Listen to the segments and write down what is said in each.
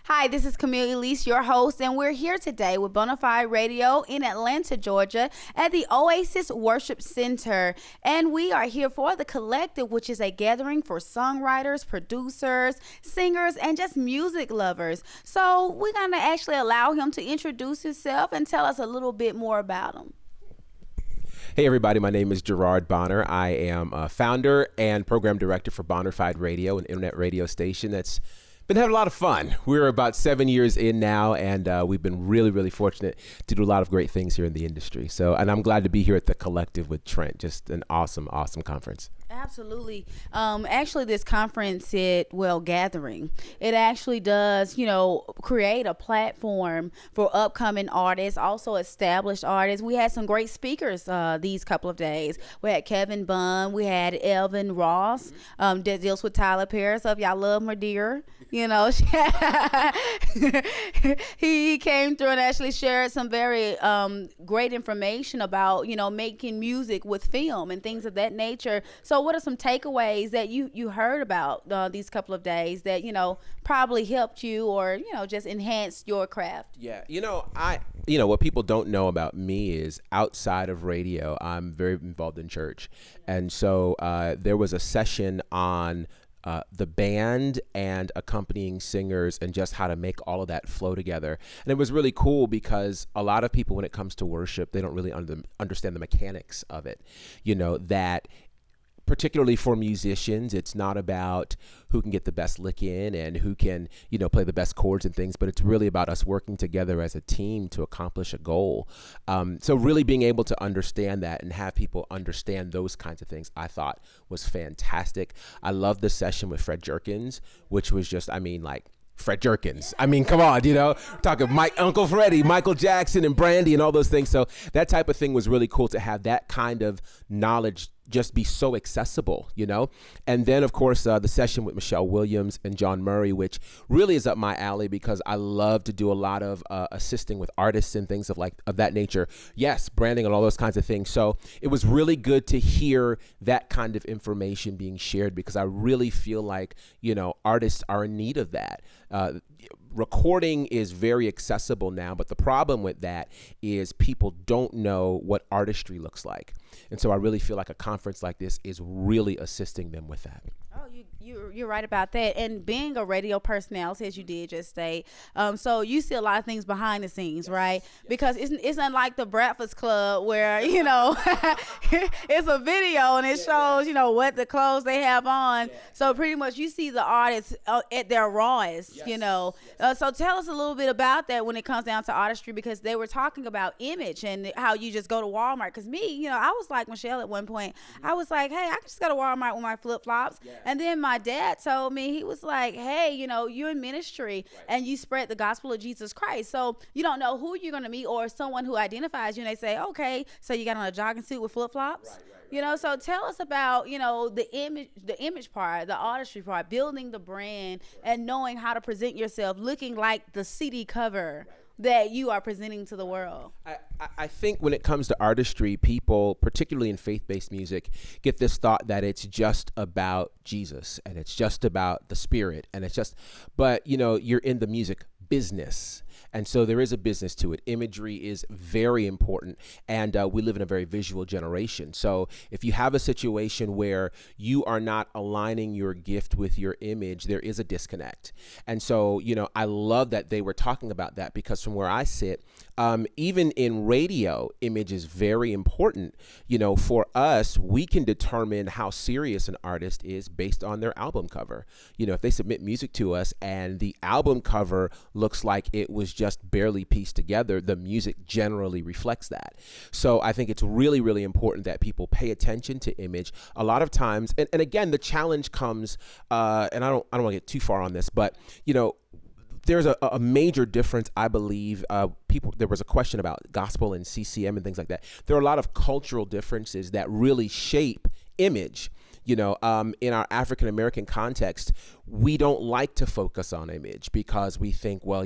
Hi, this is Camille Elise, your host, and we're here today with Bonnerfide Radio in Atlanta, Georgia, at the Oasis Worship Center. And we are here for The Collective, which is a gathering for songwriters, producers, singers, and just music lovers. So we're going to actually allow him to introduce himself and tell us a little bit more about him. Hey everybody, my name is Gerard Bonner. I am a founder and program director for Bonnerfide Radio, an internet radio station that's been having a lot of fun. We're about 7 years in now, and we've been really fortunate to do a lot of great things here in the industry. And I'm glad to be here at The Collective with Trent. Just an awesome conference. Absolutely. Actually, this conference, gathering, it actually does, create a platform for upcoming artists, also established artists. We had some great speakers these couple of days. We had Kevin Bunn, we had Elvin Ross, that deals with Tyler Perry. So if y'all love Madeira, he came through and actually shared some very great information about, making music with film and things of that nature. So what are some takeaways that you heard about these couple of days that, probably helped you or, just enhanced your craft? Yeah. What people don't know about me is outside of radio, I'm very involved in church. And so there was a session on the band and accompanying singers and just how to make all of that flow together. And it was really cool because a lot of people, when it comes to worship, they don't really understand the mechanics of it. That particularly for musicians, it's not about who can get the best lick in and who can, play the best chords and things, but it's really about us working together as a team to accomplish a goal. So really being able to understand that and have people understand those kinds of things, I thought was fantastic. I love the session with Fred Jerkins, which was just, Fred Jerkins. Come on, talking Uncle Freddie, Michael Jackson and Brandy and all those things. So that type of thing was really cool to have that kind of knowledge just be so accessible, And then, of course, the session with Michelle Williams and John Murray, which really is up my alley because I love to do a lot of assisting with artists and things of that nature. Yes, branding and all those kinds of things. So it was really good to hear that kind of information being shared because I really feel like, artists are in need of that. Recording is very accessible now, but the problem with that is people don't know what artistry looks like. And so I really feel like a conference like this is really assisting them with that. Oh, you're right about that. And being a radio personality, as you did just say, so you see a lot of things behind the scenes, right? Yes. Because it's unlike the Breakfast Club where, it's a video and it shows, what the clothes they have on. Yeah. So pretty much you see the artists at their rawest, Yes. So tell us a little bit about that when it comes down to artistry, because they were talking about image and how you just go to Walmart. Because me, I was like Michelle at one point. Mm-hmm. I was like, hey, I can just go to Walmart with my flip-flops. Yeah. And then my dad told me, he was like, hey, you're in ministry, right, and you spread the gospel of Jesus Christ. So you don't know who you're going to meet or someone who identifies you and they say, okay, so you got on a jogging suit with flip-flops. Right. So tell us about, the image part, the artistry part, building the brand, right, and knowing how to present yourself, looking like the CD cover, right, that you are presenting to the world. I think when it comes to artistry, people, particularly in faith-based music, get this thought that it's just about Jesus and it's just about the Spirit and but you're in the music business. And so there is a business to it. Imagery is very important. And we live in a very visual generation. So if you have a situation where you are not aligning your gift with your image, there is a disconnect. And so, I love that they were talking about that because from where I sit, even in radio, image is very important. For us, we can determine how serious an artist is based on their album cover. If they submit music to us and the album cover looks like it was just barely pieced together, the music generally reflects that. So I think it's really, really important that people pay attention to image. A lot of times, and again, the challenge comes, and I don't want to get too far on this, but there's a major difference, I believe. There was a question about gospel and CCM and things like that. There are a lot of cultural differences that really shape image. In our African American context, we don't like to focus on image because we think, well,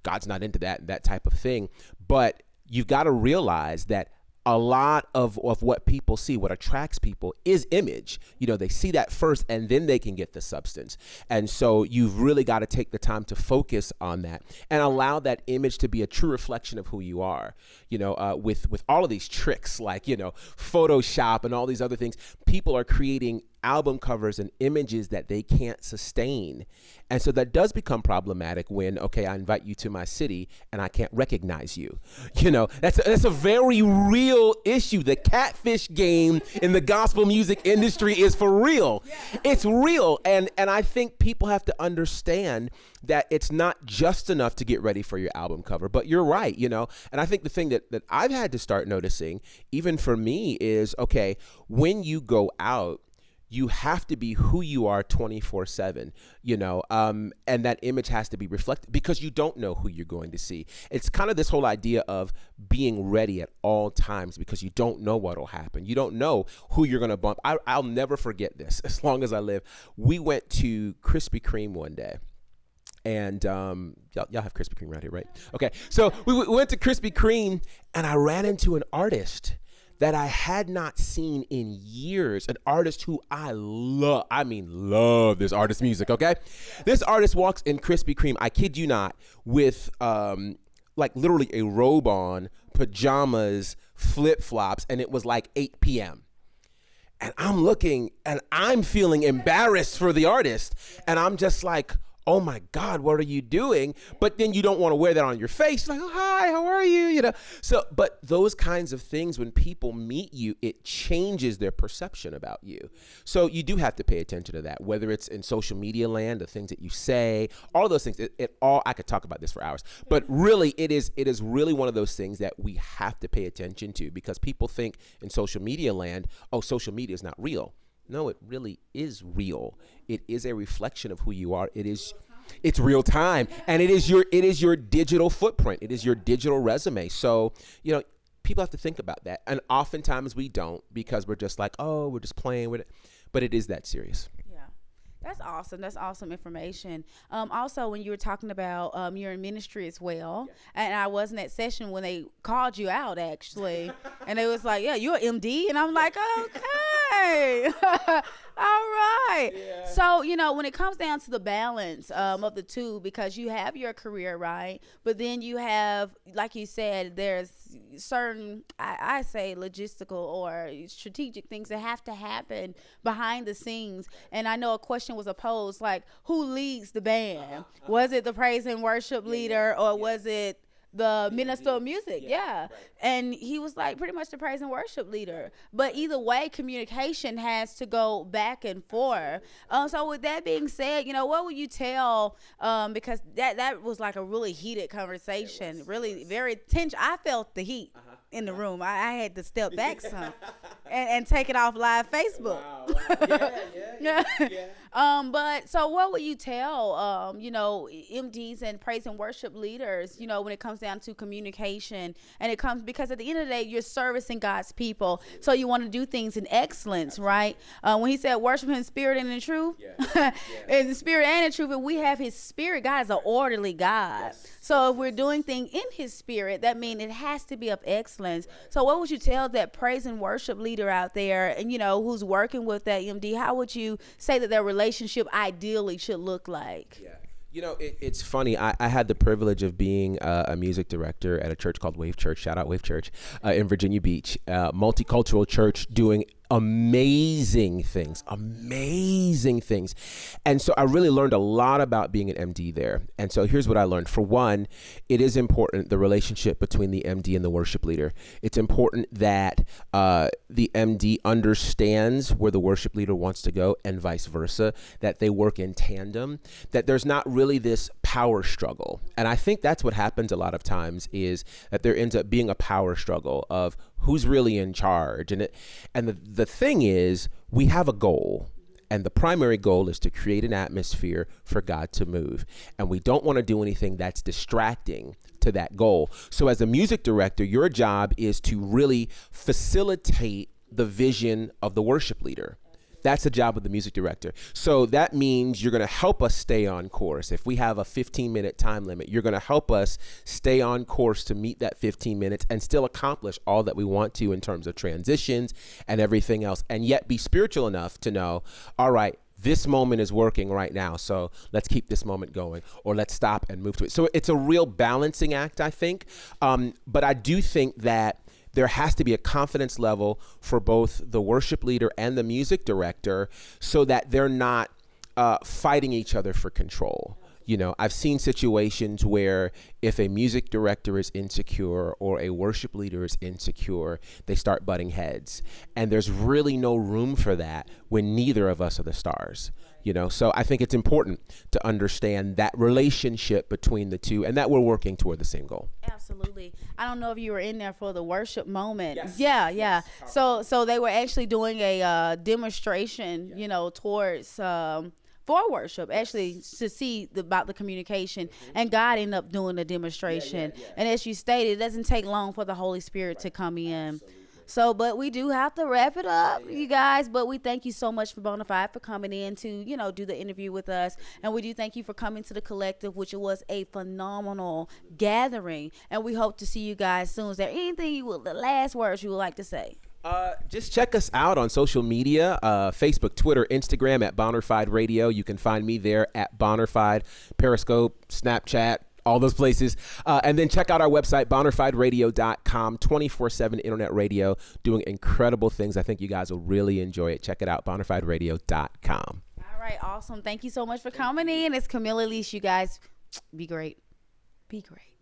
God's not into that type of thing. But you've got to realize that a lot of what people see, what attracts people is image. They see that first and then they can get the substance. And so you've really got to take the time to focus on that and allow that image to be a true reflection of who you are. With all of these tricks like, Photoshop and all these other things, people are creating album covers and images that they can't sustain. And so that does become problematic when, okay, I invite you to my city and I can't recognize you. That's a very real issue. The catfish game in the gospel music industry is for real. It's real. And I think people have to understand that it's not just enough to get ready for your album cover, but you're right, and I think the thing that I've had to start noticing, even for me, is, okay, when you go out, you have to be who you are 24/7, and that image has to be reflected because you don't know who you're going to see. It's kind of this whole idea of being ready at all times because you don't know what will happen. You don't know who you're going to bump. I'll never forget this as long as I live. We went to Krispy Kreme one day. And y'all have Krispy Kreme right here, right? Okay, so we went to Krispy Kreme, and I ran into an artist that I had not seen in years, an artist who I love. I mean, love this artist's music, okay? This artist walks in Krispy Kreme, I kid you not, with like literally a robe on, pajamas, flip-flops, and it was like 8 p.m. And I'm looking, and I'm feeling embarrassed for the artist, and I'm just like, oh my God, what are you doing? But then you don't want to wear that on your face. Like, oh, hi, how are you? So, but those kinds of things, when people meet you, it changes their perception about you. So you do have to pay attention to that, whether it's in social media land, the things that you say, all of those things. It all, I could talk about this for hours, but really it is really one of those things that we have to pay attention to, because people think in social media land, oh, social media is not real. No, it really is real. It is a reflection of who you are. It's real time, and it is your digital footprint. It is your digital resume. So, people have to think about that. And oftentimes we don't, because we're just like, oh, we're just playing with it. But it is that serious. That's awesome. That's awesome information. Also, when you were talking about you're in ministry as well, and I was in that session when they called you out, actually, and it was like, yeah, you're an MD, and I'm like, okay, all right. Yeah. So, when it comes down to the balance of the two, because you have your career, right, but then you have, like you said, there's certain, I say logistical or strategic things that have to happen behind the scenes. And I know a question was posed, like, who leads the band? Was it the praise and worship leader, or was it the minister of music? Right. And he was like, pretty much the praise and worship leader. But either way, communication has to go back and forth. So with that being said, what would you tell, because that was like a really heated conversation, really very tense. I felt the heat in the room. I had to step back some and take it off live Facebook. Wow. But so what would you tell, MDs and praise and worship leaders, when it comes down to communication, and it comes, because at the end of the day, you're servicing God's people. So you want to do things in excellence, right? When he said worship him in spirit and in truth, in the spirit and in truth, and we have his spirit. God is an orderly God. So if we're doing things in his spirit, that means it has to be of excellence. So what would you tell that praise and worship leader out there, and who's working with that MD? How would you say that their relationship ideally should look like? It's funny. I had the privilege of being a music director at a church called Wave Church. Shout out Wave Church in Virginia Beach. Multicultural church doing amazing things. And so I really learned a lot about being an MD there. And so here's what I learned. For one, it is important, the relationship between the MD and the worship leader. It's important that the MD understands where the worship leader wants to go, and vice versa, that they work in tandem, that there's not really this power struggle. And I think that's what happens a lot of times, is that there ends up being a power struggle of who's really in charge. And the thing is, we have a goal. And the primary goal is to create an atmosphere for God to move. And we don't want to do anything that's distracting to that goal. So as a music director, your job is to really facilitate the vision of the worship leader, That's the job of the music director. So that means you're going to help us stay on course. If we have a 15-minute time limit, you're going to help us stay on course to meet that 15 minutes and still accomplish all that we want to in terms of transitions and everything else, and yet be spiritual enough to know, all right, this moment is working right now, so let's keep this moment going, or let's stop and move to it. So it's a real balancing act, I think. But I do think that there has to be a confidence level for both the worship leader and the music director so that they're not fighting each other for control. You know, I've seen situations where if a music director is insecure or a worship leader is insecure, they start butting heads. And there's really no room for that when neither of us are the stars. You know, so I think it's important to understand that relationship between the two and that we're working toward the same goal. Absolutely. I don't know if you were in there for the worship moment. Yes. Yeah. Yes. So they were actually doing a demonstration, you know, towards for worship, actually, to see about the communication. And God ended up doing the demonstration. And as you stated, it doesn't take long for the Holy Spirit to come in. So, but we do have to wrap it up, you guys. But we thank you so much for Bonnerfide for coming in to, you know, do the interview with us. And we do thank you for coming to the collective, which was a phenomenal gathering. And we hope to see you guys soon. Is there anything the last words you would like to say? Just check us out on social media, Facebook, Twitter, Instagram at Bonnerfide Radio. You can find me there at Bonnerfide, Periscope, Snapchat, all those places. And then check out our website, bonnerfideradio.com, 24/7 internet radio, doing incredible things. I think you guys will really enjoy it. Check it out, bonnerfideradio.com. All right, awesome. Thank you so much for coming in. It's Camilla Leash, you guys. Be great. Be great.